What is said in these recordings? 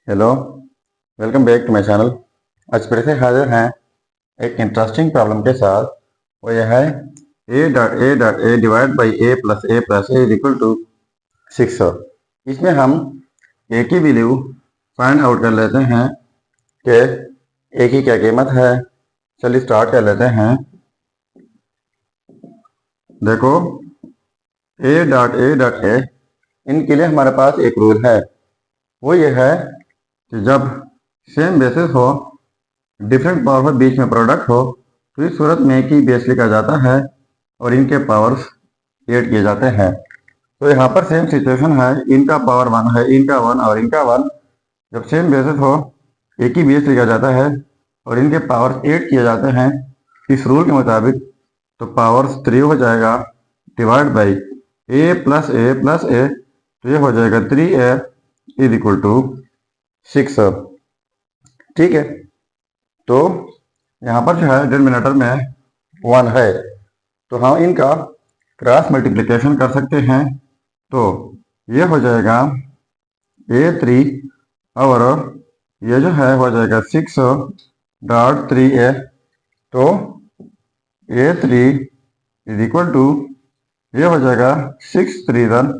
Hello, welcome back to my channel. आज फिर से हाजिर हैं एक इंटरेस्टिंग प्रॉब्लम के साथ। वो यह है a divide by a plus a equal to 6। इसमें हम a की वैल्यू फाइंड आउट कर लेते हैं कि a की क्या कीमत है। चलिए स्टार्ट कर लेते हैं। देखो a इनके लिए हमारे पास एक रूल है। वो ये है कि जब सेम बेसिस हो, डिफरेंट पावर के बीच में प्रोडक्ट हो, तो इस सूरत में एक ही बेस लिखा जाता है और इनके पावर्स ऐड किए जाते हैं। तो यहाँ पर सेम सिचुएशन है, इनका पावर 1 है, इनका 1 और इनका 1। जब सेम बेसिस हो, एक ही बेस लिखा जाता है और इनके पावर्स ऐड किए जाते हैं इस रूल के मुताबिक, तो पावर्स 3 हो जाएगा डिवाइड बाई ए, तो ये हो जाएगा 3a इज इक्वल टू 6। ठीक है, तो यहाँ पर जो है डिनोमिनेटर में 1 है, तो हम इनका क्रॉस मल्टीप्लिकेशन कर सकते हैं। तो ये हो जाएगा a3 और ये जो है हो जाएगा 6.3a। तो a3 इज इक्वल टू ये हो जाएगा 6 3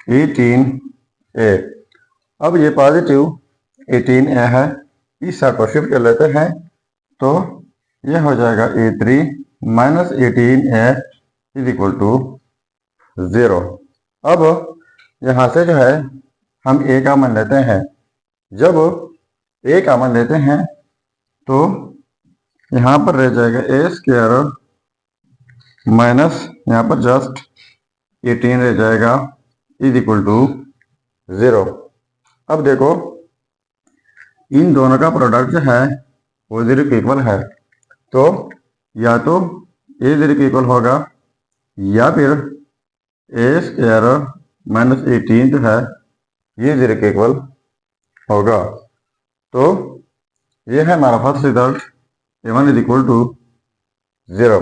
18a। अब ये पॉजिटिव 18a है, इस साइड पर शिफ्ट कर लेते हैं। तो ये हो जाएगा a3 minus 18a is equal to 0। अब यहाँ से जो है हम a का मान लेते हैं। जब a का मान लेते हैं तो यहाँ पर रह जाएगा a स्क्वायर माइनस यहाँ पर जस्ट 18 रह जाएगा इज इक्वल टू 0। अब देखो इन दोनों का प्रोडक्ट जो है वो 0 के इक्वल है, तो या तो a 0 के इक्वल होगा या फिर a स्क्वायर माइनस 18 जो है ये 0 के इक्वल होगा। तो ये है हमारा first result, a1 is equal to 0।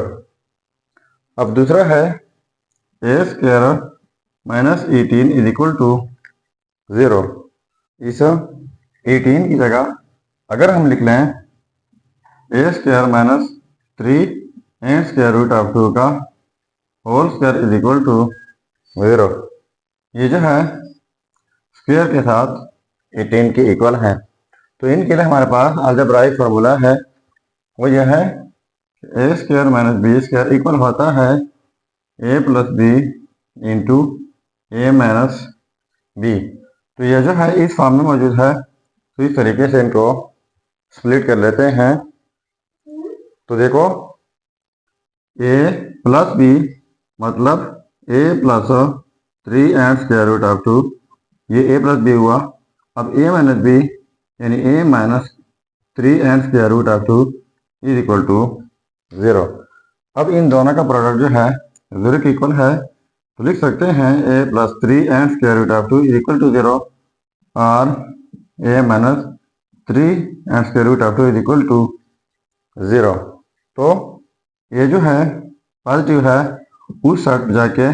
अब दूसरा है a square minus 18 is equal to 0। इस 18 की जगह अगर हम लिख लें a square minus 3 and square root of 2 का whole square is equal to 0। ये जो है स्क्वायर के साथ 18 के इक्वल है। तो इनके लिए हमारे पास अलजेब्राइक फार्मूला है, वो यह है a square minus b square equal होता है a plus b into a minus b. तो यह जो है इस फॉर्म में मौजूद है, तो इस तरीके से इनको स्प्लिट कर लेते हैं। तो देखो a प्लस बी मतलब a plus 3 and square root of 2, ये a प्लस बी हुआ। अब a माइनस बी यानी a minus 3 and square root of 2 is equal to 0। अब इन दोनों का प्रोडक्ट जो है 0 के इक्वल है, तो लिख सकते हैं a plus 3 and square root of 2 is equal to 0 और a minus 3 and square root of 2 is equal to 0। तो ये जो है पॉजिटिव है, उस साइड पर जाके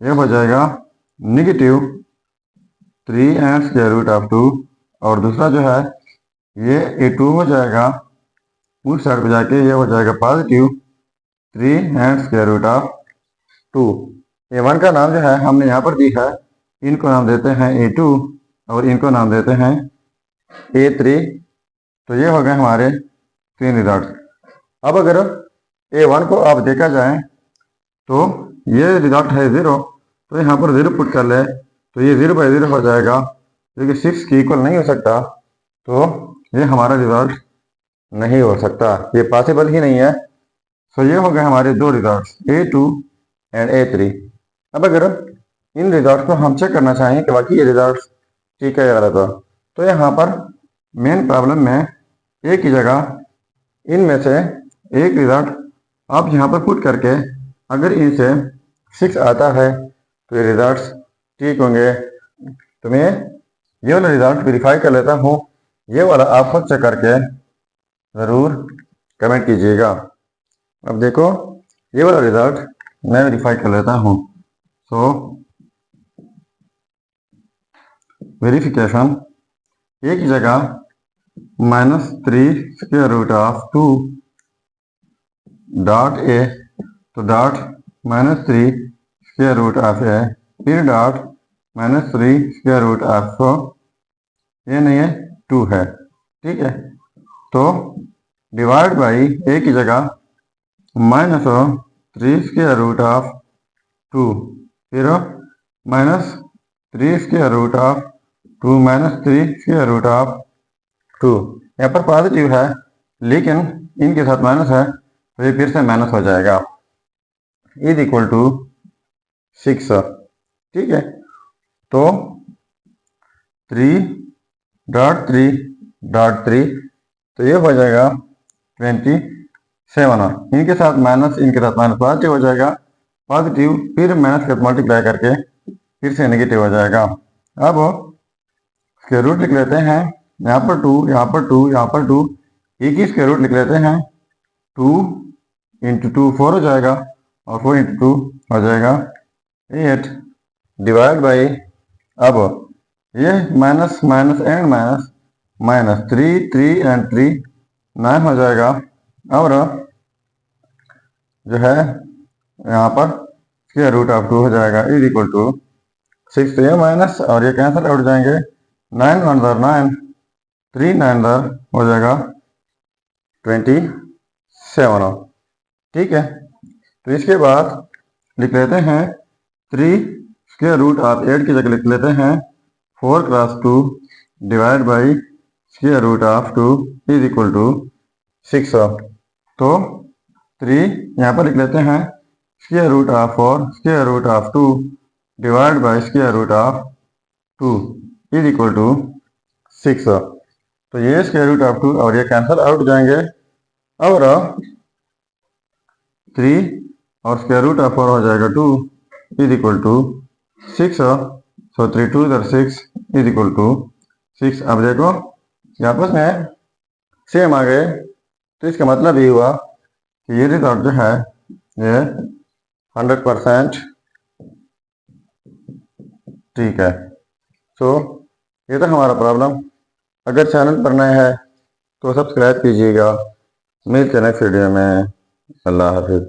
ये हो जाएगा negative 3 and square root of 2, और दूसरा जो है ये a2 हो जाएगा, उस साइड पर जाके ये हो जाएगा positive 3 and square root of 2। a1 का नाम जो है हमने यहाँ पर दी है, इनको नाम देते हैं a2 और इनको नाम देते हैं a3। तो ये हो गए हमारे 3 रिजल्ट। अब अगर a1 को आप देखा जाए तो ये रिजल्ट है 0, तो यहाँ पर 0 पुट कर ले तो ये 0 बाई 0 हो जाएगा, क्योंकि 6 की इक्वल नहीं हो सकता, तो ये हमारा रिजल्ट नहीं हो सकता, ये पॉसिबल ही नहीं है। तो ये हो गए हमारे 2 रिजल्ट a2 एंड a3। अब अगर इन रिजल्ट को हम चेक करना चाहें कि बाकी ये रिजल्ट ठीक है या गलत हो, तो यहाँ पर मेन प्रॉब्लम में a की जगह इनमें से एक रिजल्ट आप यहाँ पर पुट करके अगर इनसे 6 आता है तो ये रिजल्ट ठीक होंगे। तो मैं ये वाला रिजल्ट वेरीफाई कर लेता हूँ, ये वाला आप खुद चेक करके ज़रूर कमेंट कीजिएगा। अब देखो ये वाला रिजल्ट मैं वेरीफाई कर लेता हूँ। सो वेरिफिकेशन एक जगह -3√2 डॉट ए, तो डॉट -3√a, फिर डॉट -3√4, ये नहीं है 2 है, ठीक है। तो डिवाइड बाई ए की जगह -3√2, फिर -3√2 -3√2। यहाँ पर पॉजिटिव है लेकिन इनके साथ माइनस है, तो ये फिर से माइनस हो जाएगा, इज इक्वल टू 6, ठीक है। तो 3.3.3, तो ये हो जाएगा 27। इनके साथ माइनस, इनके साथ माइनस, पॉजिटिव हो जाएगा, पॉजिटिव फिर माइनस के मल्टीप्लाई करके फिर से नेगेटिव हो जाएगा। अब स्क्वायर रूट लिख लेते हैं, यहाँ पर 2, यहाँ पर 2, यहाँ पर 2, एक ही स्क्वायर रूट लिख लेते हैं। 2 × 2 4 हो जाएगा और 4 × 2 हो जाएगा 8, डिवाइड बाई, अब ये minus minus and minus, minus 3 3 and 3 9 हो जाएगा, और जो है यहाँ पर √2 हो जाएगा, इज इक्वल टू 6। तो ये माइनस और ये कैंसिल आउट जाएंगे, 9 1 9, 3 9 हो जाएगा 27, ठीक है। तो इसके बाद लिख लेते हैं 3√8 की जगह लिख लेते हैं 4 × 2 divide by √2 is equal to 6। तो 3 यहाँ पर लिख लेते हैं √4 √2 divide by √2 is equal to 6। तो ये √2 और ये कैंसिल आउट जाएंगे, और 3 और √4 हो जाएगा 2 is equal to 6। So 3 2 6 is equal to 6। अब देखो ये आपस में सेम आ गए, तो इसका मतलब ये हुआ कि ये रिजल्ट जो है ये 100% ठीक है। सो ये था हमारा प्रॉब्लम। अगर चैनल पर नए हैं तो सब्सक्राइब कीजिएगा। मिलते हैं नेक्स्ट वीडियो में। अल्लाह हाफिज़।